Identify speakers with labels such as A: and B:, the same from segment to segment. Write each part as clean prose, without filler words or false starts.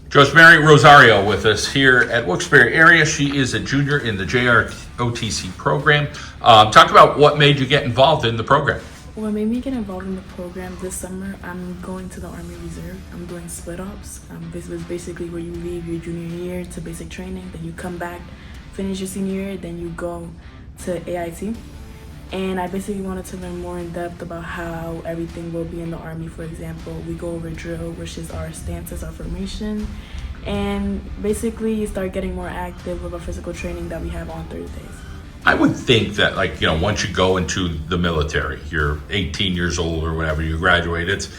A: Jhosmery Rosario with us here at Wilkes Barre area. She is a junior in the JROTC program. Talk about what made you get involved in the program.
B: What made me get involved in the program this summer, I'm going to the Army Reserve. I'm doing split ops. This was basically where you leave your junior year to basic training, then you come back, finish your senior year, then you go to AIT. And I basically wanted to learn more in depth about how everything will be in the Army. For example, we go over drill, which is our stances, our formation, and basically start getting more active with our physical training that we have on Thursdays.
A: I would think that, once you go into the military, you're 18 years old or whatever, you graduate, it's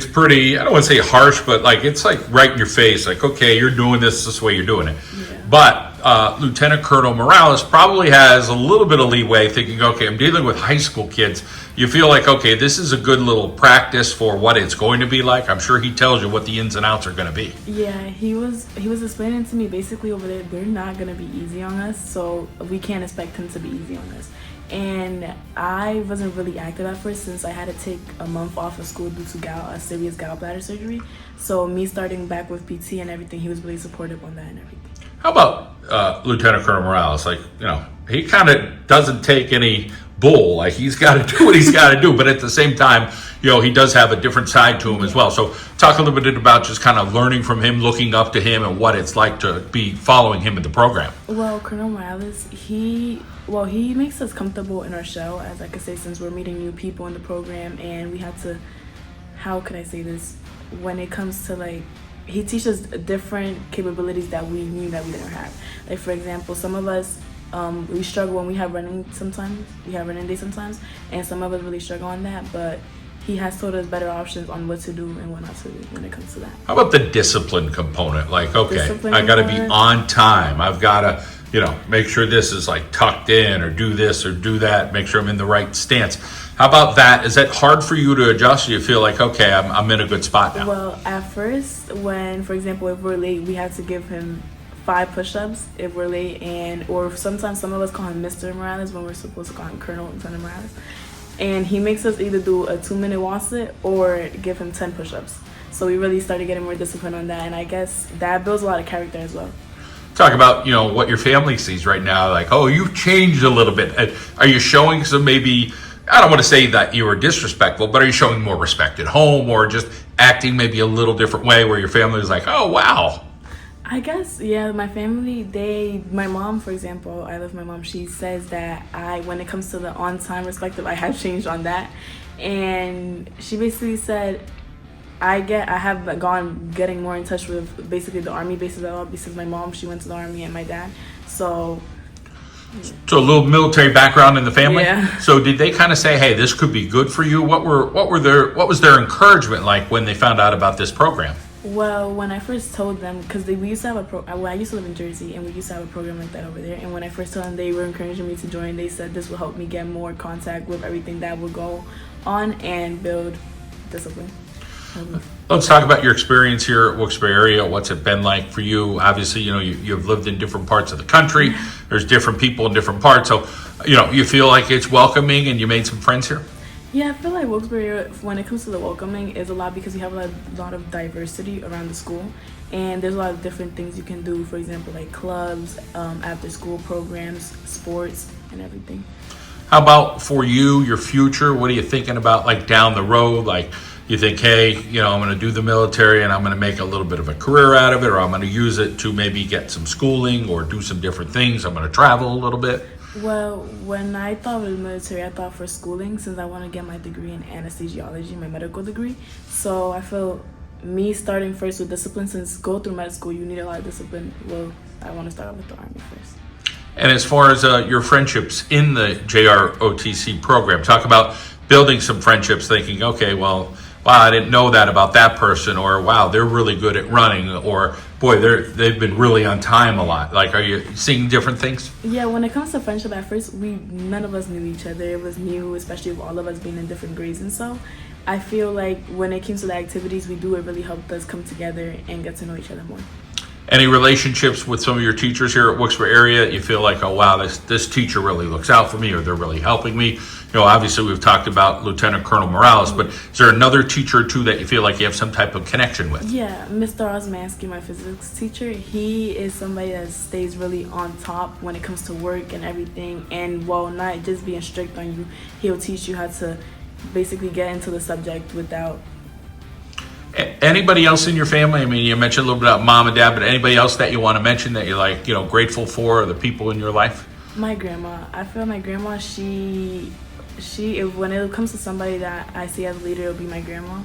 A: pretty, I don't want to say harsh, but it's right in your face. Okay, you're doing this the way you're doing it.
B: Yeah.
A: But Lieutenant Colonel Morales probably has a little bit of leeway thinking, okay, I'm dealing with high school kids. You feel like, okay, this is a good little practice for what it's going to be like. I'm sure he tells you what the ins and outs are going to be.
B: Yeah, he was explaining to me basically over there, they're not going to be easy on us, so we can't expect him to be easy on us. And I wasn't really active at first since I had to take a month off of school due to a serious gallbladder surgery. So me starting back with PT and everything, he was really supportive on that and everything.
A: How about Lieutenant Colonel Morales? He kind of doesn't take any bull. He's got to do what he's got to do. But at the same time, he does have a different side to him as well. So talk a little bit about just kind of learning from him, looking up to him, and what it's like to be following him in the program.
B: Well, Colonel Morales, he makes us comfortable in our shell, as I could say, since we're meeting new people in the program, and we have to, how could I say this, when it comes to he teaches different capabilities that we knew that we didn't have. For example, some of us, we struggle when we have running sometimes. We have running day sometimes, and some of us really struggle on that, but he has told us better options on what to do and what not to do when it comes to that.
A: How about the discipline component?
B: Discipline
A: I got to be on time. I've got to, make sure this is tucked in, or do this or do that, make sure I'm in the right stance. How about that? Is that hard for you to adjust? Or you feel like, okay, I'm in a good spot now?
B: Well, at first, when, for example, if we're late, we have to give him 5 push-ups if we're late, or sometimes some of us call him Mr. Morales when we're supposed to call him Colonel Lieutenant Morales. And he makes us either do a 2-minute wall sit or give him 10 push-ups. So we really started getting more discipline on that, and I guess that builds a lot of character as well.
A: Talk about, what your family sees right now. Oh, you've changed a little bit. Are you showing some, maybe, I don't want to say that you were disrespectful, but are you showing more respect at home, or just acting maybe a little different way where your family is oh, wow?
B: I guess, yeah, my family, my mom, for example, I love my mom. She says that when it comes to the on-time perspective, I have changed on that. And she basically said, I have gone getting more in touch with basically the Army bases at all, because my mom, she went to the Army, and my dad. So
A: a little military background in the family.
B: Yeah.
A: So did they kind of say, "Hey, this could be good for you"? What was their encouragement like when they found out about this program?
B: Well, when I first told them, because we used to have I used to live in Jersey, and we used to have a program like that over there. And when I first told them, they were encouraging me to join. They said this will help me get more contact with everything that will go on and build discipline.
A: Let's talk about your experience here at Wilkes Barre area. What's it been like for you? Obviously, you've lived in different parts of the country. There's different people in different parts. So, you feel like it's welcoming and you made some friends here?
B: Yeah, I feel like Wilkes Barre, when it comes to the welcoming, is a lot because we have a lot of diversity around the school. And there's a lot of different things you can do. For example, clubs, after school programs, sports, and everything.
A: How about for you, your future? What are you thinking about down the road? You think, hey, I'm going to do the military and I'm going to make a little bit of a career out of it, or I'm going to use it to maybe get some schooling or do some different things. I'm going to travel a little bit.
B: Well, when I thought of the military, I thought for schooling, since I want to get my degree in anesthesiology, my medical degree. So I feel me starting first with discipline, since go through med school, you need a lot of discipline. Well, I want to start off with the Army first.
A: And as far as your friendships in the JROTC program, talk about building some friendships, thinking, okay, well, wow, I didn't know that about that person, or wow, they're really good at running, or boy, they've been really on time a lot. Are you seeing different things?
B: Yeah, when it comes to friendship, at first, none of us knew each other. It was new, especially with all of us being in different grades. And so I feel like when it came to the activities we do, it really helped us come together and get to know each other more.
A: Any relationships with some of your teachers here at Wilkes Barre area that you feel like, oh wow, this teacher really looks out for me, or they're really helping me? Obviously we've talked about Lieutenant Colonel Morales, but is there another teacher or two that you feel like you have some type of connection with?
B: Yeah, Mr. Jhosmery, my physics teacher, he is somebody that stays really on top when it comes to work and everything. And while not just being strict on you, he'll teach you how to basically get into the subject without.
A: Anybody else in your family? I mean, you mentioned a little bit about mom and dad, but anybody else that you want to mention that you're like, grateful for, or the people in your life?
B: My grandma. I feel my grandma, she if when it comes to somebody that I see as a leader, it'll be my grandma.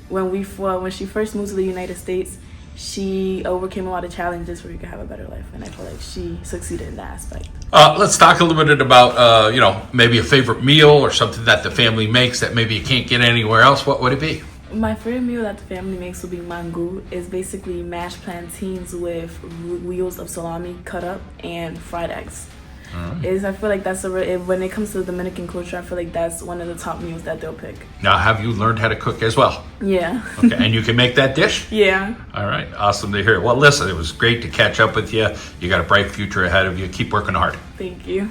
B: When she first moved to the United States, she overcame a lot of challenges where you could have a better life, and I feel like she succeeded in that aspect.
A: Let's talk a little bit about, maybe a favorite meal or something that the family makes that maybe you can't get anywhere else. What would it be?
B: My favorite meal that the family makes will be mango. It's basically mashed plantains with wheels of salami cut up and fried eggs. I feel like that's when it comes to the Dominican culture, I feel like that's one of the top meals that they'll pick.
A: Now, have you learned how to cook as well?
B: Yeah.
A: Okay, and you can make that dish?
B: Yeah.
A: All right, awesome to hear. Well, listen, it was great to catch up with you. You got a bright future ahead of you. Keep working hard.
B: Thank you.